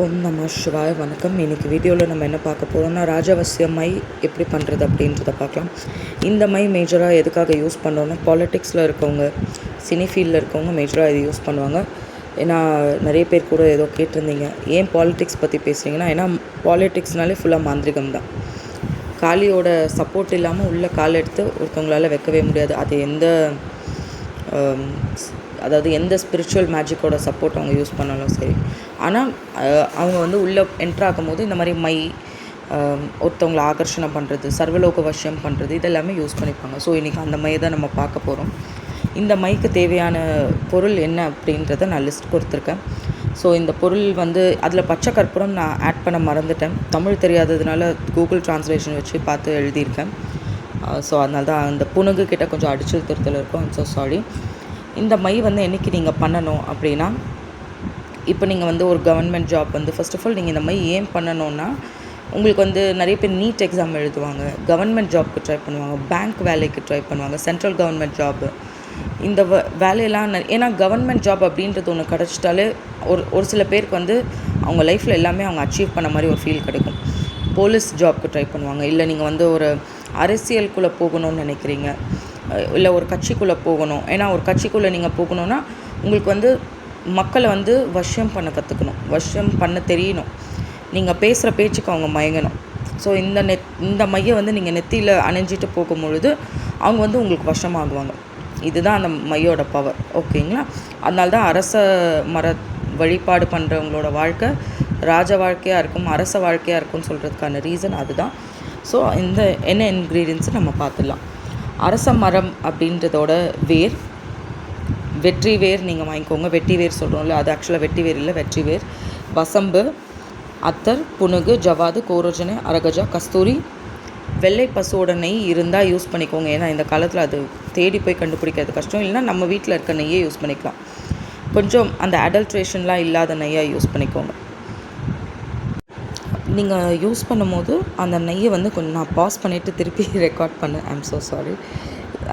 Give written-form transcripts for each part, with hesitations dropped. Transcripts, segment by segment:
ஓம் நம சிவாய வணக்கம். இன்றைக்கி வீடியோவில் நம்ம என்ன பார்க்க போகிறோம்னா ராஜவசிய மை எப்படி பண்ணுறது அப்படின்றத பார்க்கலாம். இந்த மை மேஜராக எதுக்காக யூஸ் பண்ணுறோன்னா பாலிட்டிக்ஸில் இருக்கவங்க, சினி ஃபீல்டில் இருக்கவங்க மேஜராக இது யூஸ் பண்ணுவாங்க. ஏன்னா நிறைய பேர் கூட ஏதோ கேட்டிருந்தீங்க, ஏன் பாலிட்டிக்ஸ் பற்றி பேசுகிறீங்கன்னா, ஏன்னா பாலிட்டிக்ஸ்னாலே ஃபுல்லாக மாந்திரிகம் தான். காளியோட சப்போர்ட் இல்லாமல் உள்ள கால் எடுத்து ஒருத்தவங்களால் வைக்கவே முடியாது. அது எந்த ஸ்பிரிச்சுவல் மேஜிக்கோட சப்போர்ட் அவங்க யூஸ் பண்ணாலும் சரி. ஆனால் அவங்க உள்ளே என்ட்ராகும் போது இந்த மாதிரி மை, ஒருத்தவங்களை ஆகர்ஷணம் பண்ணுறது, சர்வலோக வசியம் பண்ணுறது, இதெல்லாமே யூஸ் பண்ணிப்பாங்க. ஸோ இன்றைக்கி அந்த மையை தான் நம்ம பார்க்க போகிறோம். இந்த மைக்கு தேவையான பொருள் என்ன அப்படின்றத நான் லிஸ்ட் கொடுத்துருக்கேன். ஸோ இந்த பொருள் அதில் பச்சை கற்பூரம் நான் ஆட் பண்ண மறந்துட்டேன். தமிழ் தெரியாததுனால கூகுள் ட்ரான்ஸ்லேஷன் வச்சு பார்த்து எழுதியிருக்கேன். ஸோ அதனால தான் அந்த புணுகு கிட்ட கொஞ்சம் அடிச்சல் திருத்தல் இருக்கும். So sorry. இந்த மை என்றைக்கு நீங்கள் பண்ணணும் அப்படின்னா, இப்போ நீங்கள் ஒரு government job first of all நீங்கள் இந்த மை ஏன் பண்ணணுன்னா, உங்களுக்கு நிறைய பேர் நீட் எக்ஸாம் எழுதுவாங்க, கவர்மெண்ட் ஜாப்க்கு ட்ரை பண்ணுவாங்க, பேங்க் வேலைக்கு ட்ரை பண்ணுவாங்க, சென்ட்ரல் கவர்மெண்ட் ஜாப்பு, இந்த வேலையெல்லாம் ஏன்னா கவர்மெண்ட் ஜாப் அப்படின்றது ஒன்று கிடச்சிட்டாலே ஒரு சில பேருக்கு அவங்க லைஃப்பில் எல்லாமே அவங்க அச்சீவ் பண்ண மாதிரி ஒரு ஃபீல் கிடைக்கும். போலீஸ் ஜாப்க்கு ட்ரை பண்ணுவாங்க, இல்லை நீங்கள் ஒரு அரசியலுக்குள்ளே போகணும்னு நினைக்கிறீங்க, இல்லை ஒரு கட்சிக்குள்ளே போகணும். ஏன்னா ஒரு கட்சிக்குள்ளே நீங்கள் போகணுன்னா உங்களுக்கு மக்களை வசியம் பண்ண கற்றுக்கணும், வசியம் பண்ண தெரியணும், நீங்கள் பேசுகிற பேச்சுக்கு அவங்க மயங்கணும். ஸோ இந்த மையை நீங்கள் நெத்தியில் அணிஞ்சிட்டு போகும்பொழுது அவங்க உங்களுக்கு வசமாகுவாங்க. இதுதான் அந்த மையோட பவர். ஓகேங்களா? அதனால தான் அரச மர வழிபாடு பண்ணுறவங்களோட வாழ்க்கை ராஜ வாழ்க்கையாக இருக்கும், அரச வாழ்க்கையாக இருக்கும்னு சொல்கிறதுக்கான ரீசன் அதுதான். ஸோ இந்த என்ன இன்க்ரீடியன்ஸு நம்ம பார்த்துடலாம். அரச மரம் அப்படின்றதோட வேர், வெற்றி வேர் நீங்கள் வாங்கிக்கோங்க. வெட்டி வேர் சொல்கிறோம்ல, அது ஆக்சுவலாக வெட்டி வேர் இல்லை, வெற்றி வேர். வசம்பு, அத்தர், புனுகு, ஜவாது, கோரோஜனை, அரகஜா, கஸ்தூரி, வெள்ளை பசுவோட நெய் இருந்தால் யூஸ் பண்ணிக்கோங்க. ஏன்னா இந்த காலத்தில் அது தேடி போய் கண்டுபிடிக்கிறது கஷ்டம். இல்லைனா நம்ம வீட்டில் இருக்க நெய்யே யூஸ் பண்ணிக்கலாம். கொஞ்சம் அந்த அடல்ட்ரேஷன்லாம் இல்லாத நெய்யாக யூஸ் பண்ணிக்கோங்க. நீங்கள் யூஸ் பண்ணும்போது அந்த நெய்யை கொஞ்சம் நான் பாஸ் பண்ணிவிட்டு திருப்பி ரெக்கார்ட் பண்ணேன். I'm so sorry.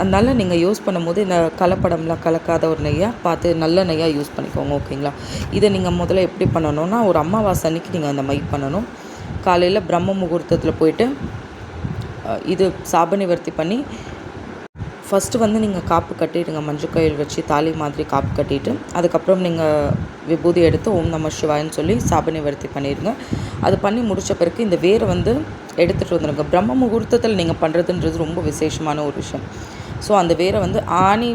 அதனால் நீங்கள் யூஸ் பண்ணும்போது இந்த கலப்படம்லாம் கலக்காத ஒரு நெய்யாக பார்த்து நல்ல நெய்யாக யூஸ் பண்ணிக்கோங்க. ஓகேங்களா? இதை நீங்கள் முதல்ல எப்படி பண்ணணுன்னா, ஒரு அமாவாசை அன்னைக்கு நீங்கள் அந்த மை பண்ணணும். காலையில் பிரம்ம முகூர்த்தத்தில் போயிட்டு இது சாப நிவர்த்தி பண்ணி ஃபஸ்ட்டு நீங்கள் காப்பு கட்டிடுங்க. மஞ்சள் கயிறு வச்சு தாலி மாதிரி காப்பு கட்டிட்டு, அதுக்கப்புறம் நீங்கள் விபூதி எடுத்து ஓம் நம சிவாயன்னு சொல்லி சாப நிவர்த்தி பண்ணிடுங்க. அது பண்ணி முடித்த பிறகு இந்த வேரை எடுத்துகிட்டு வந்துடுங்க. பிரம்ம முகூர்த்தத்தில் நீங்கள் பண்ணுறதுன்றது ரொம்ப விசேஷமான ஒரு விஷயம். ஸோ அந்த வேரை ஆணி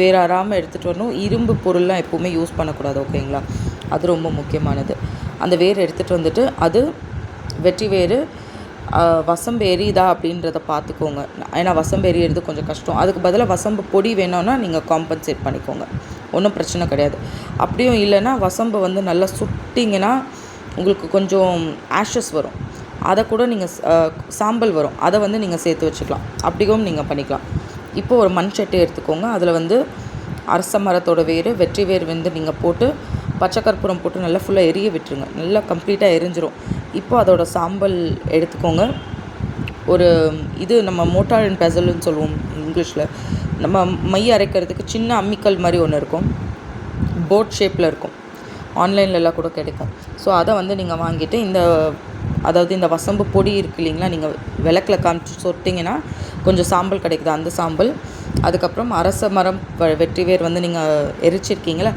வேறாராமல் எடுத்துகிட்டு வரணும். இரும்பு பொருள்லாம் எப்போவுமே யூஸ் பண்ணக்கூடாது. ஓகேங்களா? அது ரொம்ப முக்கியமானது. அந்த வேரை எடுத்துகிட்டு வந்துட்டு, அது வெற்றி வேறு வசம்பு எரியுதா அப்படின்றத பார்த்துக்கோங்க. ஏன்னா வசம்பு எரியறது கொஞ்சம் கஷ்டம். அதுக்கு பதிலாக வசம்பு பொடி வேணும்னா நீங்கள் காம்பன்சேட் பண்ணிக்கோங்க, ஒன்றும் பிரச்சனை கிடையாது. அப்படியும் இல்லைன்னா வசம்பு நல்லா சுட்டிங்கன்னா உங்களுக்கு கொஞ்சம் ஆஷஸ் வரும், அதை கூட நீங்கள் சாம்பல் வரும், அதை நீங்கள் சேர்த்து வச்சுக்கலாம். அப்படியும் நீங்கள் பண்ணிக்கலாம். இப்போது ஒரு மண் சட்டி எடுத்துக்கோங்க. அதில் அரச மரத்தோட வேர், வெற்றி வேர் நீங்கள் போட்டு பச்சை கற்பூரம் போட்டு நல்லா ஃபுல்லாக எரிய விட்டுருங்க. நல்லா கம்ப்ளீட்டாக எரிஞ்சிரும். இப்போ அதோட சாம்பல் எடுத்துக்கோங்க. ஒரு இது நம்ம மோட்டார் அண்ட் பெசல்னு சொல்லுவோம் இங்கிலீஷில். நம்ம மை அரைக்கிறதுக்கு சின்ன அம்மிக்கல் மாதிரி ஒன்று இருக்கும், போட் ஷேப்பில் இருக்கும், ஆன்லைன்லலாம் கூட கிடைக்கும். ஸோ அதை நீங்கள் வாங்கிட்டு இந்த வசம்பு பொடி இருக்குது இல்லைங்களா, நீங்கள் விளக்கில் காமிச்சு சொட்டிங்கன்னா கொஞ்சம் சாம்பல் கிடைக்குது, அந்த சாம்பல். அதுக்கப்புறம் அரச மரம் வெற்றி வேர் நீங்கள் எரிச்சிருக்கீங்களா,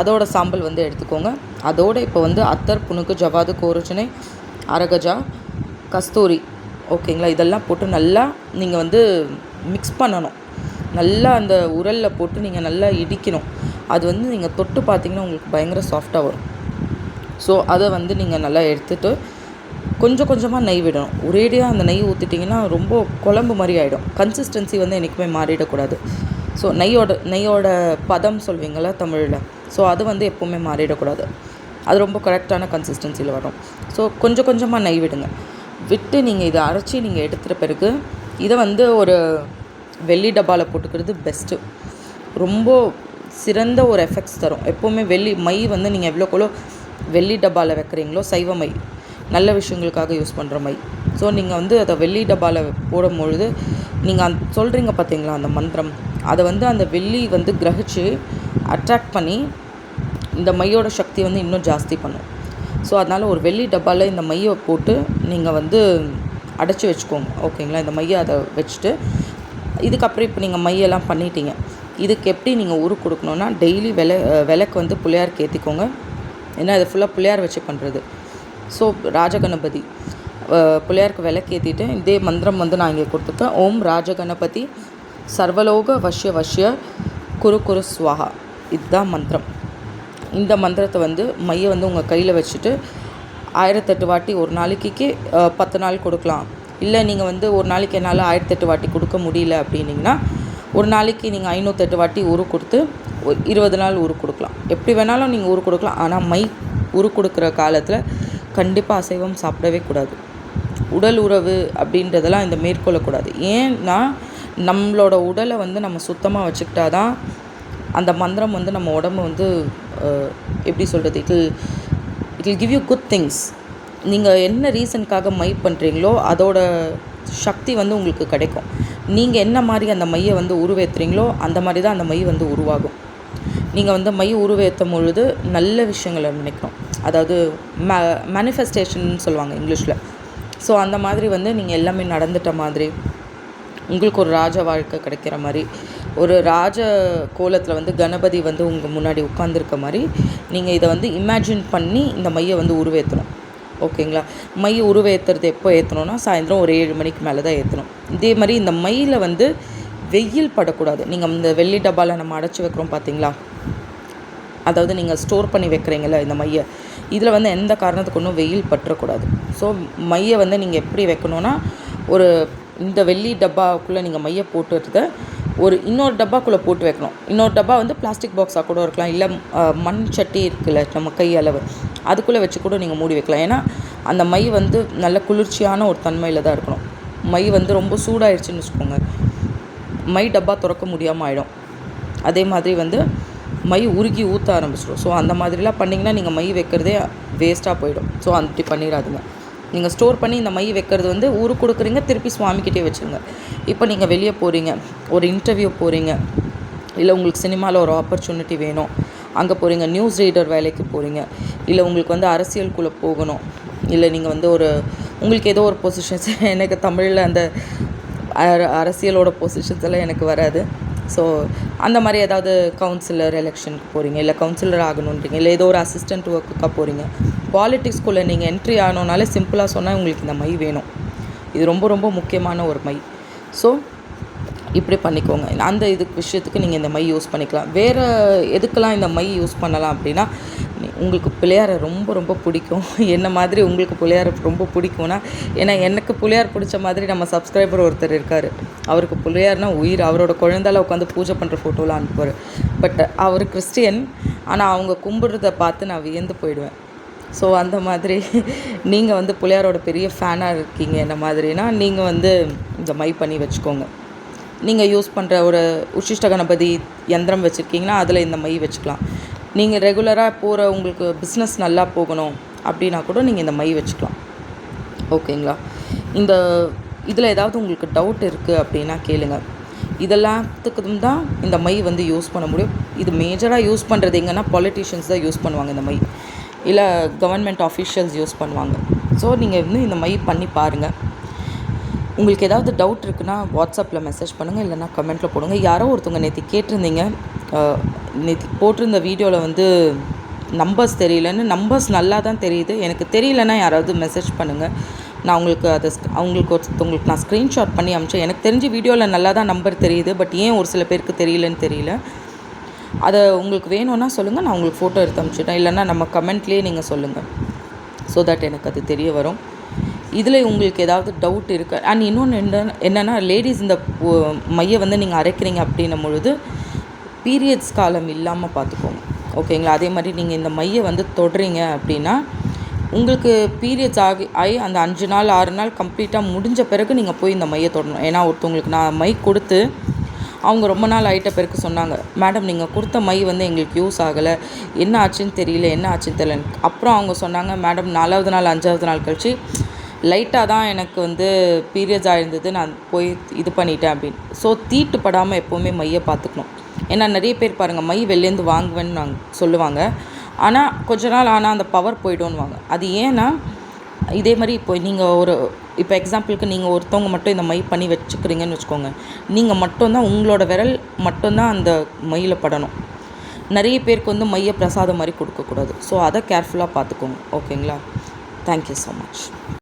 அதோட சாம்பல் எடுத்துக்கோங்க. அதோடு இப்போ அத்தர், புனுக்கு, ஜவாது, கோரோச்சனை, அரகஜா, கஸ்தூரி, ஓகேங்களா, இதெல்லாம் போட்டு நல்லா நீங்கள் மிக்ஸ் பண்ணணும். நல்லா அந்த உரலில் போட்டு நீங்கள் நல்லா இடிக்கணும். அது நீங்கள் தொட்டு பார்த்தீங்கன்னா உங்களுக்கு பயங்கர சாஃப்டாக வரும். ஸோ அதை நீங்கள் நல்லா எடுத்துகிட்டு கொஞ்சம் கொஞ்சமாக நெய் விடணும். ஒரேடியாக அந்த நெய் ஊற்றிட்டிங்கன்னா ரொம்ப குழம்பு மாதிரி ஆகிடும். கன்சிஸ்டன்சி என்றைக்குமே மாறிடக்கூடாது. ஸோ நெய்யோட பதம் சொல்வீங்களா தமிழில், ஸோ அது எப்போவுமே மாறிடக்கூடாது. அது ரொம்ப கரெக்டான கன்சிஸ்டன்சியில் வரும். ஸோ கொஞ்சம் கொஞ்சமாக நெய் விடுங்க. விட்டு நீங்கள் இதை அரைச்சி நீங்கள் எடுத்துகிட்ட பிறகு இதை ஒரு வெள்ளி டப்பாவில் போட்டுக்கிறது பெஸ்ட்டு. ரொம்ப சிறந்த ஒரு எஃபெக்ட்ஸ் தரும். எப்போவுமே வெள்ளி மை நீங்கள் எவ்வளோக்குள்ளோ வெள்ளி டப்பாவில் வைக்கிறீங்களோ, சைவ மை, நல்ல விஷயங்களுக்காக யூஸ் பண்ணுற மை. ஸோ நீங்கள் அதை வெள்ளி டப்பாவில் போடும்பொழுது நீங்கள் சொல்கிறீங்க பார்த்தீங்களா அந்த மந்திரம், அதை அந்த வெள்ளி கிரகிச்சு அட்ராக்ட் பண்ணி இந்த மையோட சக்தி இன்னும் ஜாஸ்தி பண்ணும். ஸோ அதனால் ஒரு வெள்ளி டப்பாவில் இந்த மையை போட்டு நீங்கள் வந்து அடைச்சி வச்சுக்கோங்க. ஓகேங்களா? இந்த மையை அதை வச்சுட்டு இதுக்கப்புறம் இப்போ நீங்கள் மையெல்லாம் பண்ணிட்டீங்க. இதுக்கு எப்படி நீங்கள் உரு கொடுக்கணுன்னா, டெய்லி விளக்கு வந்து பிள்ளையாருக்கு ஏற்றிக்கோங்க. ஏன்னா இது ஃபுல்லாக பிள்ளையார் வச்சு பண்ணுறது. ஸோ ராஜகணபதி பிள்ளையாருக்கு விளக்கு ஏற்றிட்டு இதே மந்திரம் வந்து நான் இங்கே கொடுத்துருக்கேன். ஓம் ராஜகணபதி சர்வலோக வஷ்ய வஷ்ய குரு குரு ஸ்வாஹா. இதுதான் மந்திரம். இந்த மந்திரத்தை வந்து மையை வந்து உங்கள் கையில் வச்சுட்டு 1008 வாட்டி ஒரு நாளைக்கு 10 நாள் கொடுக்கலாம். இல்லை நீங்கள் வந்து ஒரு நாளைக்கு என்னால் 1008 வாட்டி கொடுக்க முடியல அப்படின்னிங்கன்னா ஒரு நாளைக்கு நீங்கள் 508 வாட்டி உரு கொடுத்து 20 நாள் உரு கொடுக்கலாம். எப்படி வேணாலும் நீங்கள் உரு கொடுக்கலாம். ஆனால் மை உரு கொடுக்குற காலத்தில் கண்டிப்பாக அசைவம் சாப்பிடவே கூடாது. உடல் உறவு அப்படின்றதெல்லாம் இந்த மேற்கொள்ளக்கூடாது. ஏன்னா நம்மளோட உடலை வந்து நம்ம சுத்தமாக வச்சுக்கிட்டா தான் அந்த மந்திரம் வந்து நம்ம உடம்பு வந்து எப்படி சொல்கிறது, it will give you good things. நீங்கள் என்ன ரீசனுக்காக மை பண்ணுறீங்களோ அதோட சக்தி வந்து உங்களுக்கு கிடைக்கும். நீங்கள் என்ன மாதிரி அந்த மையை வந்து உருவேற்றுறீங்களோ அந்த மாதிரி தான் அந்த மை வந்து உருவாகும். நீங்கள் வந்து மை உருவேற்றும் பொழுது நல்ல விஷயங்களை நினைக்கணும். அதாவது மேனிஃபெஸ்டேஷன் சொல்லுவாங்க இங்கிலீஷில். ஸோ அந்த மாதிரி வந்து நீங்கள் எல்லாமே நடந்துட்ட மாதிரி, உங்களுக்கு ஒரு ராஜ வாழ்க்கை கிடைக்கிற மாதிரி, ஒரு ராஜ கோலத்தில் வந்து கணபதி வந்து உங்கள் முன்னாடி உட்காந்துருக்க மாதிரி நீங்கள் இதை வந்து இமேஜின் பண்ணி இந்த மையை வந்து உருவேற்றணும். ஓகேங்களா? மை உருவேற்றுறது எப்போ ஏற்றணுன்னா சாயந்தரம் ஒரு 7 மணிக்கு மேலே தான் ஏற்றணும். இதே மாதிரி இந்த மையில் வந்து வெயில் படக்கூடாது. நீங்கள் இந்த வெள்ளி டப்பாவில் நம்ம அடைச்சி வைக்கிறோம் பார்த்தீங்களா, அதாவது நீங்கள் ஸ்டோர் பண்ணி வைக்கிறீங்கள இந்த மையை, இதில் வந்து எந்த காரணத்துக்கு ஒன்றும் வெயில் பற்றக்கூடாது. ஸோ மையை வந்து நீங்கள் எப்படி வைக்கணுன்னா, ஒரு இந்த வெள்ளி டப்பாக்குள்ளே நீங்கள் மையை போட்டுறத ஒரு இன்னொரு டப்பாக்குள்ளே போட்டு வைக்கணும். இன்னொரு டப்பா வந்து பிளாஸ்டிக் பாக்ஸாக கூட இருக்கலாம். இல்லை மண் சட்டி இருக்குல்ல நம்ம கை அளவு, அதுக்குள்ளே வச்சு கூட நீங்கள் மூடி வைக்கலாம். ஏன்னா அந்த மை வந்து நல்ல குளிர்ச்சியான ஒரு தன்மையில் தான் இருக்கணும். மை வந்து ரொம்ப சூடாகிடுச்சின்னு வச்சுக்கோங்க, மை டப்பா திறக்க முடியாமல் ஆகிடும். அதே மாதிரி வந்து மை உருகி ஊற்ற ஆரம்பிச்சிடும். ஸோ அந்த மாதிரிலாம் பண்ணிங்கன்னா நீங்கள் மை வைக்கிறதே வேஸ்ட்டாக போயிடும். ஸோ அப்படி பண்ணிடாதுங்க. நீங்கள் ஸ்டோர் பண்ணி இந்த மை வைக்கிறது வந்து ஊரு கொடுக்குறீங்க, திருப்பி சுவாமிக்கிட்டே வச்சுருங்க. இப்போ நீங்கள் வெளியே போகிறீங்க, ஒரு இன்டர்வியூ போகிறீங்க, இல்லை உங்களுக்கு சினிமாவில் ஒரு ஆப்பர்ச்சுனிட்டி வேணும், அங்கே போகிறீங்க, நியூஸ் ரீடர் வேலைக்கு போகிறீங்க, இல்லை உங்களுக்கு வந்து அரசியலுக்குள்ளே போகணும், இல்லை நீங்கள் வந்து உங்களுக்கு ஏதோ ஒரு பொசிஷன்ஸ் எனக்கு தமிழில் அந்த அரசியலோட பொசிஷன்ஸ் எல்லாம் எனக்கு வராது. ஸோ அந்த மாதிரி ஏதாவது கவுன்சிலர் எலெக்ஷனுக்கு போகிறீங்க, இல்லை கவுன்சிலர் ஆகணுன்றீங்க, இல்லை ஏதோ ஒரு அசிஸ்டன்ட் ஒர்க்குக்காக போகிறீங்க, பாலிட்டிக்ஸ்குள்ளே நீங்கள் என்ட்ரி ஆகணுன்னாலே சிம்பிளாக சொன்னால் உங்களுக்கு இந்த மை வேணும். இது ரொம்ப ரொம்ப முக்கியமான ஒரு மை. ஸோ இப்படி பண்ணிக்கோங்க. அந்த விஷயத்துக்கு நீங்கள் இந்த மை யூஸ் பண்ணிக்கலாம். வேறு எதுக்கெல்லாம் இந்த மை யூஸ் பண்ணலாம் அப்படின்னா, உங்களுக்கு பிள்ளையாரை ரொம்ப ரொம்ப பிடிக்கும். என்ன மாதிரி உங்களுக்கு பிள்ளையாரை ரொம்ப பிடிக்கும்னா, ஏன்னா எனக்கு பிள்ளையார் பிடிச்ச மாதிரி நம்ம சப்ஸ்கிரைபர் ஒருத்தர் இருக்கார். அவருக்கு பிள்ளையார்னா உயிர். அவரோட குழந்தால உட்காந்து பூஜை பண்ணுற ஃபோட்டோலாம் அனுப்புவார். பட் அவர் கிறிஸ்டியன். ஆனால் அவங்க கும்பிட்றத பார்த்து நான் வியந்து போயிடுவேன். ஸோ அந்த மாதிரி நீங்கள் வந்து பிள்ளையாரோட பெரிய ஃபேனாக இருக்கீங்க என்ன மாதிரினா, நீங்கள் வந்து இந்த மை பண்ணி வச்சுக்கோங்க. நீங்கள் யூஸ் பண்ணுற ஒரு உச்சிஷ்ட கணபதி யந்திரம் வச்சுருக்கீங்கன்னா அதில் இந்த மை வச்சுக்கலாம். நீங்கள் ரெகுலராக போகிற உங்களுக்கு பிஸ்னஸ் நல்லா போகணும் அப்படின்னா கூட நீங்கள் இந்த மை வச்சுக்கலாம். ஓகேங்களா? இதில் ஏதாவது உங்களுக்கு டவுட் இருக்குது அப்படின்னா கேளுங்க. இதெல்லாத்துக்கும் தான் இந்த மை வந்து யூஸ் பண்ண முடியும். இது மேஜராக யூஸ் பண்ணுறது எங்கன்னா பொலிட்டிஷியன்ஸ் தான் யூஸ் பண்ணுவாங்க இந்த மை, இல்லை கவர்மெண்ட் ஆஃபீஷியல்ஸ் யூஸ் பண்ணுவாங்க. ஸோ நீங்கள் வந்து இந்த மை பண்ணி பாருங்கள். உங்களுக்கு ஏதாவது டவுட் இருக்குன்னா வாட்ஸ்அப்பில் மெசேஜ் பண்ணுங்கள், இல்லைனா கமெண்ட்டில் போடுங்க. யாரோ ஒருத்தவங்க நேற்று கேட்டிருந்தீங்க, நேற்று போட்டிருந்த வீடியோவில் வந்து நம்பர்ஸ் தெரியலன்னு. நம்பர்ஸ் நல்லா தான் தெரியுது. எனக்கு தெரியலன்னா யாராவது மெசேஜ் பண்ணுங்கள். நான் ஒருத்தவங்களுக்கு நான் ஸ்க்ரீன்ஷாட் பண்ணி அனுப்பிச்சேன். எனக்கு தெரிஞ்ச வீடியோவில் நல்லா தான் நம்பர் தெரியுது. பட் ஏன் ஒரு சில பேருக்கு தெரியலன்னு தெரியல. அதை உங்களுக்கு வேணும்னா சொல்லுங்கள், நான் உங்களுக்கு ஃபோட்டோ எடுத்து அனுப்பிச்சிட்டேன். இல்லைன்னா நம்ம கமெண்ட்லேயே நீங்கள் சொல்லுங்கள். ஸோ தட் எனக்கு அது தெரிய வரும். இதில் உங்களுக்கு ஏதாவது டவுட் இருக்குது. அண்ட் இன்னொன்று என்னென்னா, லேடிஸ் இந்த மையை வந்து நீங்கள் அரைக்கிறீங்க அப்படின்னும் பொழுது பீரியட்ஸ் காலம் இல்லாமல் பார்த்துக்கோங்க. ஓகேங்களா? அதே மாதிரி நீங்கள் இந்த மையை வந்து தொடுறீங்க அப்படின்னா உங்களுக்கு பீரியட்ஸ் ஆகி அந்த 5 நாள் 6 நாள் கம்ப்ளீட்டாக முடிஞ்ச பிறகு நீங்கள் போய் இந்த மையை தொடணும். ஏன்னா ஒருத்தவங்களுக்கு நான் மை கொடுத்து அவங்க ரொம்ப நாள் ஆகிட்ட பிறகு சொன்னாங்க, மேடம் நீங்கள் கொடுத்த மை வந்து எங்களுக்கு யூஸ் ஆகலை, என்ன ஆச்சுன்னு தெரியல. அப்புறம் அவங்க சொன்னாங்க, மேடம் 4வது நாள் 5வது நாள் கழிச்சு லைட்டாக தான் எனக்கு வந்து பீரியட்ஸ் ஆகிருந்தது, நான் போய் இது பண்ணிட்டேன் அப்படின்னு. ஸோ தீட்டுப்படாமல் எப்போவுமே மையை பார்த்துக்கணும். ஏன்னா நிறைய பேர் பாருங்கள், மை வெளிலேருந்து வாங்குவேன்னு சொல்லுவாங்க. ஆனால் கொஞ்ச நாள் ஆனால் அந்த பவர் போய்டும்னுவாங்க. அது ஏன்னா இதே மாதிரி இப்போ நீங்கள் இப்போ எக்ஸாம்பிளுக்கு நீங்கள் ஒருத்தவங்க மட்டும் இந்த மை பண்ணி வச்சுக்கிறீங்கன்னு வச்சுக்கோங்க. நீங்கள் மட்டும்தான் உங்களோட விரல் மட்டும்தான் அந்த மையில் படணும். நிறைய பேருக்கு வந்து மையை பிரசாதம் மாதிரி கொடுக்கக்கூடாது. ஸோ அதை கேர்ஃபுல்லாக பார்த்துக்கோங்க. ஓகேங்களா? Thank you so much.